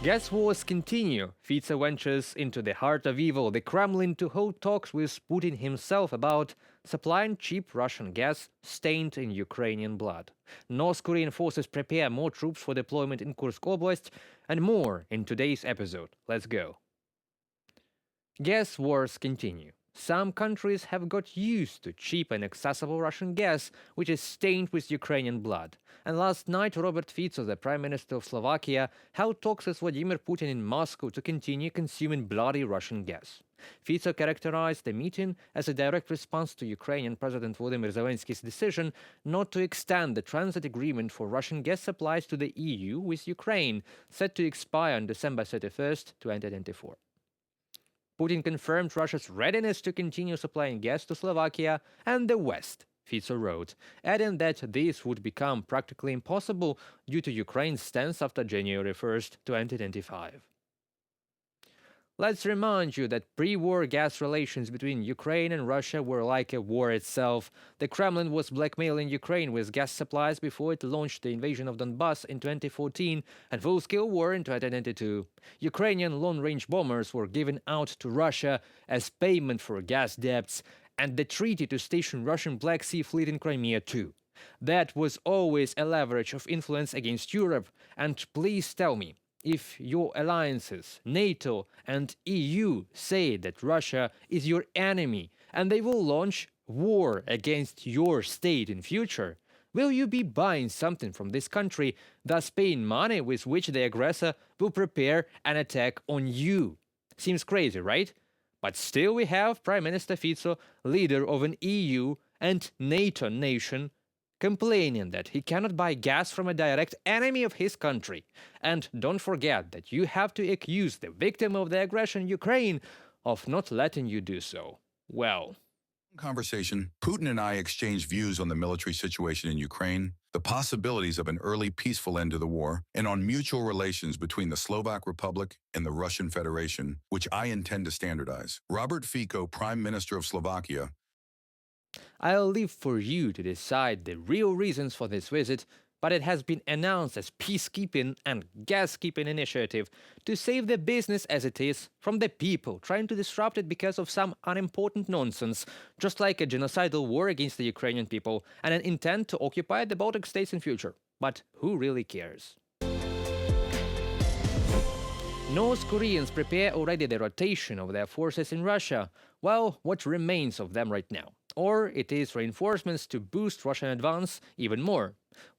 Gas wars continue. Fico ventures into the heart of evil, the Kremlin, to hold talks with Putin himself about supplying cheap Russian gas stained in Ukrainian blood. North Korean forces prepare more troops for deployment in Kursk Oblast, and more in today's episode. Let's go. Gas wars continue. Some countries have got used to cheap and accessible Russian gas, which is stained with Ukrainian blood. And last night, Robert Fico, the Prime Minister of Slovakia, held talks with Vladimir Putin in Moscow to continue consuming bloody Russian gas. Fico characterized the meeting as a direct response to Ukrainian President Volodymyr Zelensky's decision not to extend the transit agreement for Russian gas supplies to the EU with Ukraine, set to expire on December 31st, 2024. Putin confirmed Russia's readiness to continue supplying gas to Slovakia and the West, Fico wrote, adding that this would become practically impossible due to Ukraine's stance after January 1st, 2025. Let's remind you that pre-war gas relations between Ukraine and Russia were like a war itself. The Kremlin was blackmailing Ukraine with gas supplies before it launched the invasion of Donbass in 2014 and full-scale war in 2022. Ukrainian long-range bombers were given out to Russia as payment for gas debts, and the treaty to station Russian Black Sea Fleet in Crimea too. That was always a leverage of influence against Europe, and please tell me, if your alliances, NATO and EU, say that Russia is your enemy and they will launch war against your state in future, will you be buying something from this country, thus paying money with which the aggressor will prepare an attack on you? Seems crazy, right? But still we have Prime Minister Fico, leader of an EU and NATO nation, complaining that he cannot buy gas from a direct enemy of his country. And don't forget that you have to accuse the victim of the aggression, Ukraine, of not letting you do so. Well, conversation, Putin and I exchanged views on the military situation in Ukraine, the possibilities of an early peaceful end to the war, and on mutual relations between the Slovak Republic and the Russian Federation, which I intend to standardize. Robert Fico, Prime Minister of Slovakia, I'll leave for you to decide the real reasons for this visit, but it has been announced as peacekeeping and gas-keeping initiative to save the business as it is from the people trying to disrupt it because of some unimportant nonsense, just like a genocidal war against the Ukrainian people and an intent to occupy the Baltic states in future. But who really cares? North Koreans prepare already the rotation of their forces in Russia. Well, what remains of them right now? Or it is reinforcements to boost Russian advance even more.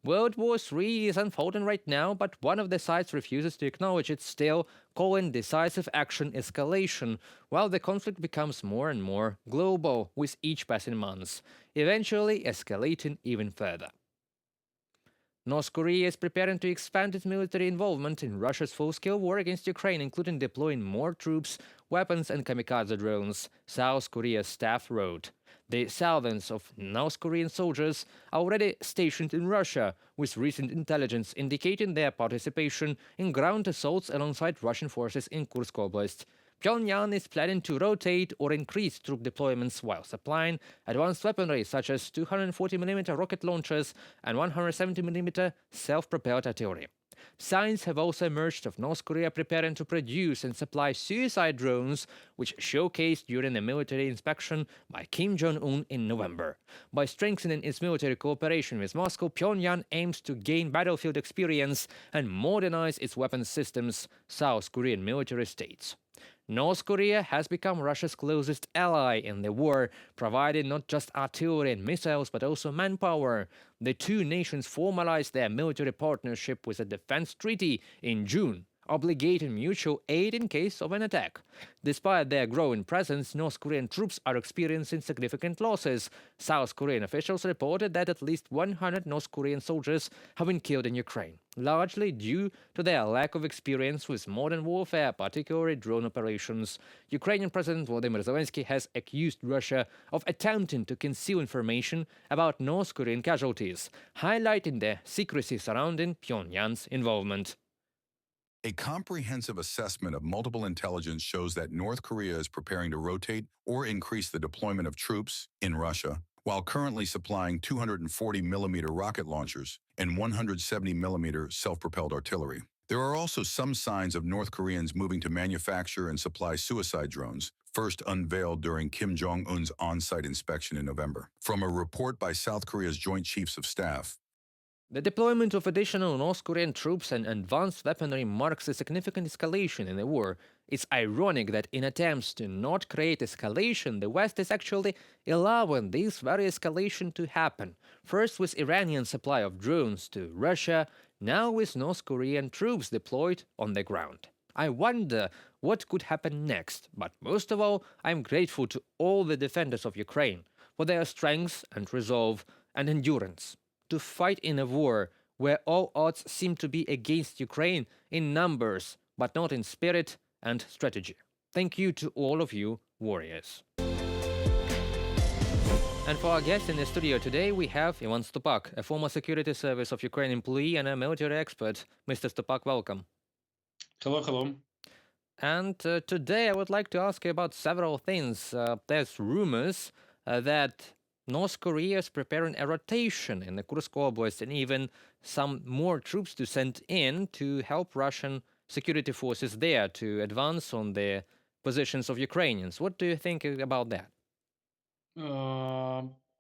World War III is unfolding right now, but one of the sides refuses to acknowledge it still, calling decisive action escalation, while the conflict becomes more and more global with each passing month, eventually escalating even further. North Korea is preparing to expand its military involvement in Russia's full-scale war against Ukraine, including deploying more troops, weapons and kamikaze drones, South Korea's staff wrote. The thousands of North Korean soldiers are already stationed in Russia, with recent intelligence indicating their participation in ground assaults alongside Russian forces in Kursk Oblast. Pyongyang is planning to rotate or increase troop deployments while supplying advanced weaponry such as 240mm rocket launchers and 170mm self-propelled artillery. Signs have also emerged of North Korea preparing to produce and supply suicide drones, which showcased during a military inspection by Kim Jong-un in November. By strengthening its military cooperation with Moscow, Pyongyang aims to gain battlefield experience and modernize its weapons systems, South Korean military states. North Korea has become Russia's closest ally in the war, providing not just artillery and missiles but also manpower. The two nations formalized their military partnership with a defense treaty in June, obligating mutual aid in case of an attack. Despite their growing presence, North Korean troops are experiencing significant losses. South Korean officials reported that at least 100 North Korean soldiers have been killed in Ukraine, largely due to their lack of experience with modern warfare, particularly drone operations. Ukrainian President Volodymyr Zelensky has accused Russia of attempting to conceal information about North Korean casualties, highlighting the secrecy surrounding Pyongyang's involvement. a comprehensive assessment of multiple intelligence shows that North Korea is preparing to rotate or increase the deployment of troops in Russia, while currently supplying 240mm rocket launchers and 170mm self-propelled artillery. There are also some signs of North Koreans moving to manufacture and supply suicide drones, first unveiled during Kim Jong un's on site inspection in November. From a report by South Korea's Joint Chiefs of Staff, The deployment of additional North Korean troops and advanced weaponry marks a significant escalation in the war. It's ironic that in attempts to not create escalation, the West is actually allowing this very escalation to happen. First with Iranian supply of drones to Russia, now with North Korean troops deployed on the ground. I wonder what could happen next, but most of all, I'm grateful to all the defenders of Ukraine for their strength and resolve and endurance to fight in a war where all odds seem to be against Ukraine in numbers, but not in spirit and strategy. Thank you to all of you, warriors. And for our guest in the studio today, we have Ivan Stupak, a former security service of Ukraine employee and a military expert. Mr. Stupak, welcome. Hello, hello. And today I would like to ask you about several things. There's rumors that North Korea is preparing a rotation in the Kursk Oblast and even some more troops to send in to help Russian security forces there to advance on the positions of Ukrainians. What do you think about that?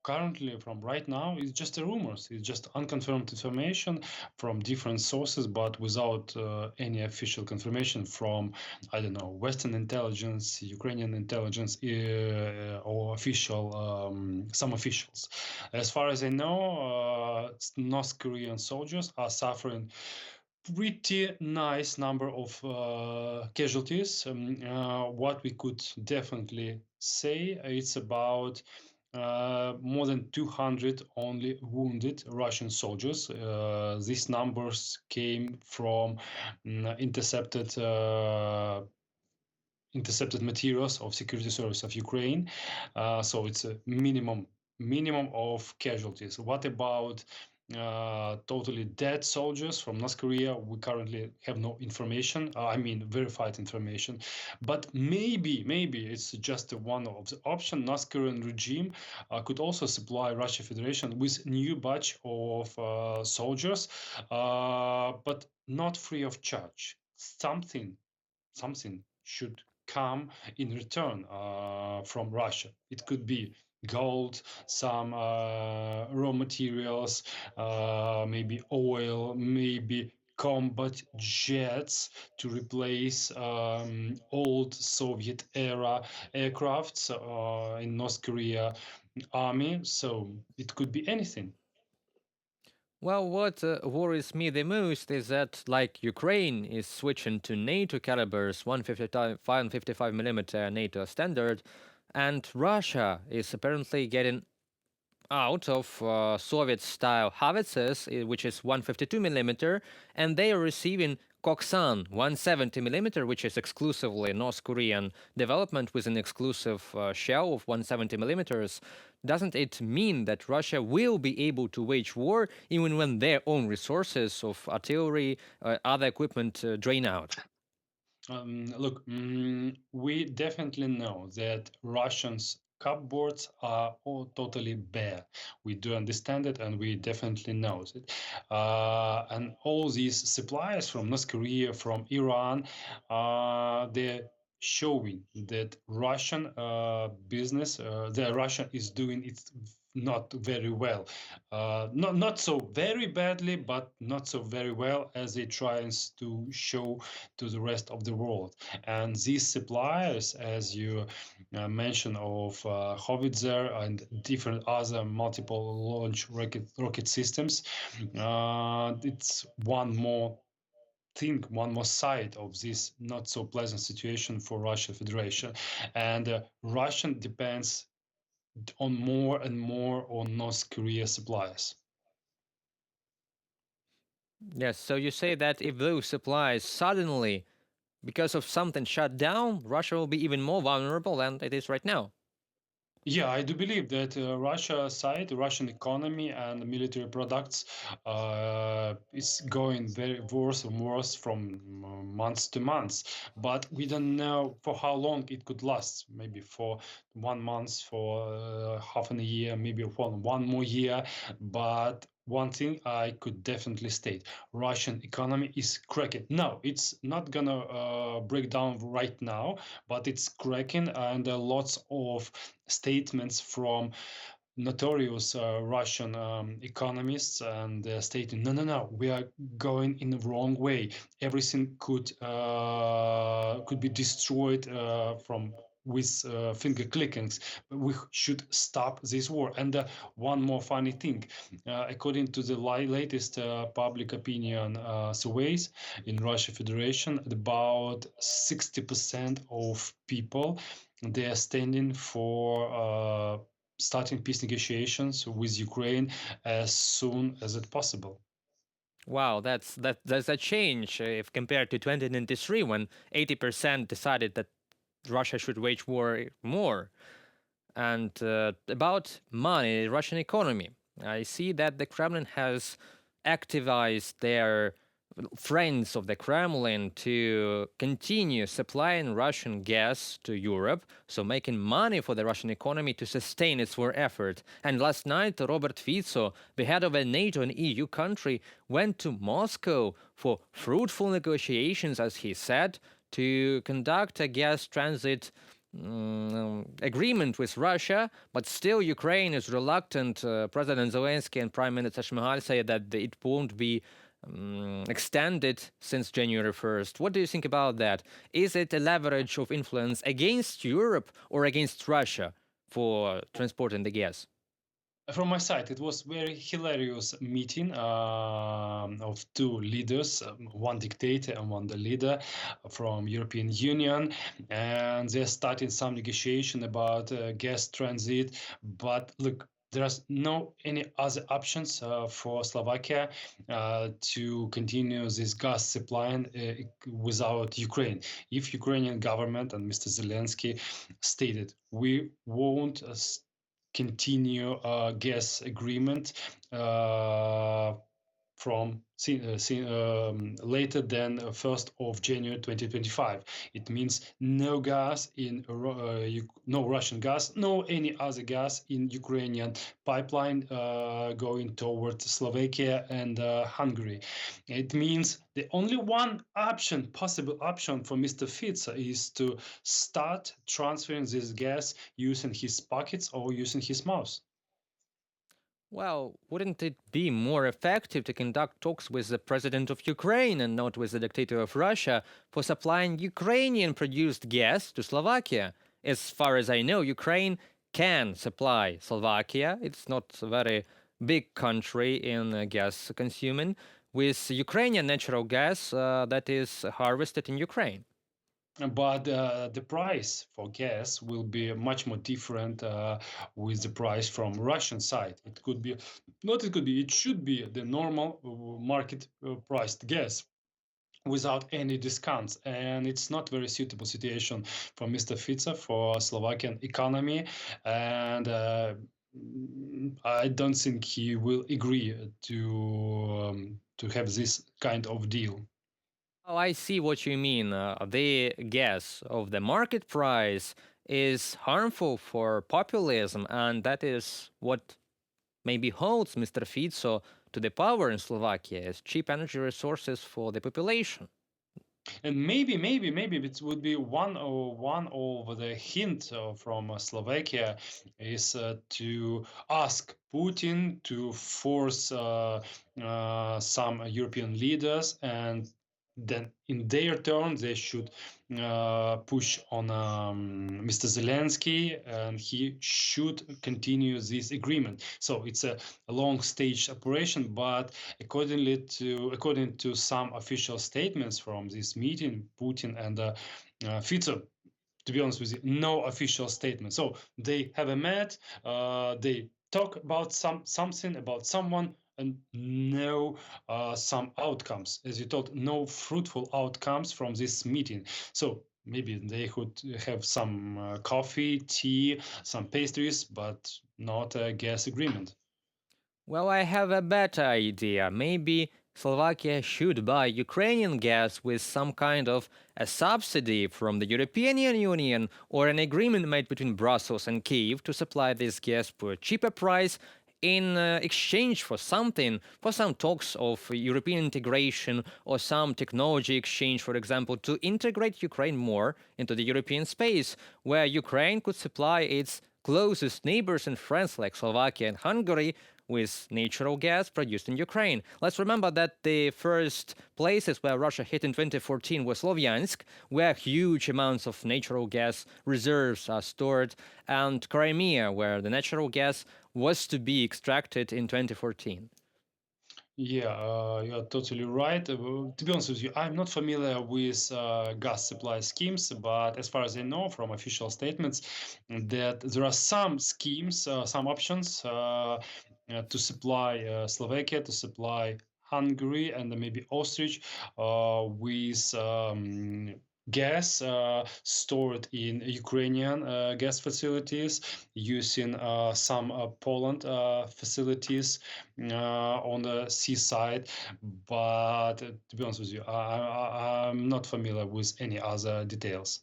Currently, from right now, it's just a rumors. It's just unconfirmed information from different sources, but without any official confirmation from, I don't know, Western intelligence, Ukrainian intelligence, or some officials. As far as I know, North Korean soldiers are suffering pretty nice number of casualties. What we could definitely say, it's about more than 200 only wounded Russian soldiers. These numbers came from intercepted materials of security service of Ukraine. So it's a minimum of casualties. What about totally dead soldiers from North Korea? We currently have no information. I mean, verified information. But maybe it's just one of the options. North Korean regime could also supply Russia Federation with new batch of soldiers, but not free of charge. Something should come in return from Russia. It could be gold, some raw materials, maybe oil, maybe combat jets to replace old Soviet era aircrafts in North Korea army. So it could be anything. Well, what worries me the most is that, like Ukraine is switching to NATO calibers 155 millimeter NATO standard, and Russia is apparently getting out of Soviet-style howitzers, which is 152 millimeter, and they are receiving Koksan 170 millimeter, which is exclusively North Korean development with an exclusive shell of 170 millimeters. Doesn't it mean that Russia will be able to wage war even when their own resources of artillery, other equipment drain out? Look, we definitely know that Russians' cupboards are all totally bare. We do understand it, and we definitely know it. And all these suppliers from North Korea, from Iran, they're showing that Russian business, that Russia is doing it not very well, not so very badly, but not so very well as it tries to show to the rest of the world. And these suppliers, as you mentioned, of howitzer and different other multiple launch rocket systems, it's one more thing, one more side of this not so pleasant situation for Russia Federation. And Russian depends on more and more on North Korea suppliers. Yes, so you say that if those supplies suddenly, because of something, shut down, Russia will be even more vulnerable than it is right now. Yeah, I do believe that Russia side, the Russian economy and military products is going very worse and worse from months to months. But we don't know for how long it could last. Maybe for 1 month, for half a year, maybe for one more year. But one thing I could definitely state: Russian economy is cracking. No, it's not gonna break down right now, but it's cracking, and lots of statements from notorious Russian economists, and they're stating, no, no, no, we are going in the wrong way. Everything could be destroyed from with finger clickings. We should stop this war. And one more funny thing, according to the latest public opinion surveys in Russia Federation, about 60% of people, they are standing for starting peace negotiations with Ukraine as soon as it possible. Wow, that's a change if compared to 2023 when 80% decided that Russia should wage war more. And about money, Russian economy, I see that the Kremlin has activized their friends of the Kremlin to continue supplying Russian gas to Europe, so making money for the Russian economy to sustain its war effort. And last night, Robert Fico, the head of a NATO and EU country, went to Moscow for fruitful negotiations, as he said, to conduct a gas transit agreement with Russia, but still Ukraine is reluctant. President Zelensky and Prime Minister Shmyhal say that it won't be extended since January 1st. What do you think about that? Is it a leverage of influence against Europe or against Russia for transporting the gas? From my side, it was very hilarious meeting of two leaders, one dictator and one the leader from European Union, and they're starting some negotiation about gas transit. But look, there's no any other options for Slovakia to continue this gas supply without Ukraine. If Ukrainian government and Mr. Zelensky stated, we won't continue gas agreement from later than 1st of January 2025. It means no gas in no Russian gas, no any other gas in Ukrainian pipeline going towards Slovakia and Hungary. It means the only one option, possible option for Mr. Fico is to start transferring this gas using his pockets or using his mouth. Well, wouldn't it be more effective to conduct talks with the president of Ukraine and not with the dictator of Russia for supplying Ukrainian produced gas to Slovakia? As far as I know, Ukraine can supply Slovakia. It's not a very big country in gas consuming, with Ukrainian natural gas that is harvested in Ukraine. But the price for gas will be much more different with the price from Russian side. It could be, not it could be, it should be the normal market priced gas without any discounts. And it's not very suitable situation for Mr. Fico, for Slovakian economy. And I don't think he will agree to have this kind of deal. Oh, I see what you mean. The gas of the market price is harmful for populism, and that is what maybe holds Mr. Fico to the power in Slovakia as cheap energy resources for the population. And maybe it would be one of the hint from Slovakia is to ask Putin to force some European leaders, and then in their turn they should push on Mr. Zelensky, and he should continue this agreement. So it's a long stage operation, but according to some official statements from this meeting, Putin and Fico, to be honest with you, no official statement. So they have a met, they talk about something about someone, and no some outcomes, as you told, no fruitful outcomes from this meeting. So maybe they could have some coffee, tea, some pastries, but not a gas agreement. Well, I have a better idea. Maybe Slovakia should buy Ukrainian gas with some kind of a subsidy from the European Union or an agreement made between Brussels and Kyiv to supply this gas for a cheaper price in exchange for something, for some talks of European integration or some technology exchange, for example, to integrate Ukraine more into the European space, where Ukraine could supply its closest neighbors and friends like Slovakia and Hungary with natural gas produced in Ukraine. Let's remember that the first places where Russia hit in 2014 was Slovyansk, where huge amounts of natural gas reserves are stored, and Crimea, where the natural gas was to be extracted in 2014. Yeah, you're totally right. To be honest with you, I'm not familiar with gas supply schemes, but as far as I know from official statements, that there are some schemes, some options to supply Slovakia, to supply Hungary, and then maybe Austria with gas stored in Ukrainian gas facilities, using some Poland facilities on the seaside. But to be honest with you, I'm not familiar with any other details.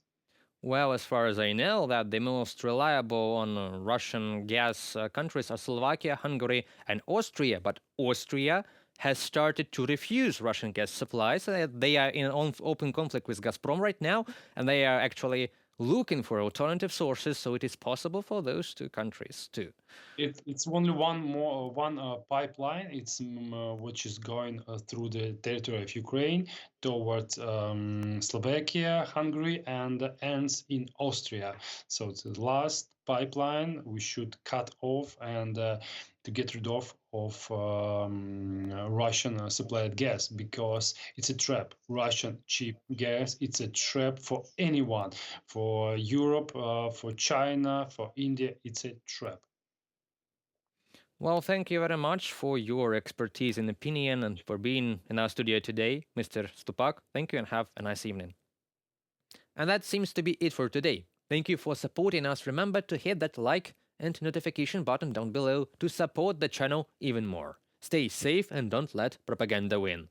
Well, as far as I know, that the most reliable on Russian gas countries are Slovakia, Hungary, and Austria. But Austria has started to refuse Russian gas supplies. They are in an open conflict with Gazprom right now, and they are actually looking for alternative sources. So it is possible for those two countries too. It's only one pipeline. It's which is going through the territory of Ukraine towards Slovakia, Hungary, and ends in Austria. So it's the last pipeline we should cut off and to get rid of Russian supplied gas, because it's a trap. Russian cheap gas, it's a trap for anyone, for Europe, for China, for India. It's a trap. Well, thank you very much for your expertise and opinion and for being in our studio today, Mr. Stupak. Thank you and have a nice evening. And that seems to be it for today. Thank you for supporting us. Remember to hit that like and notification button down below to support the channel even more. Stay safe and don't let propaganda win.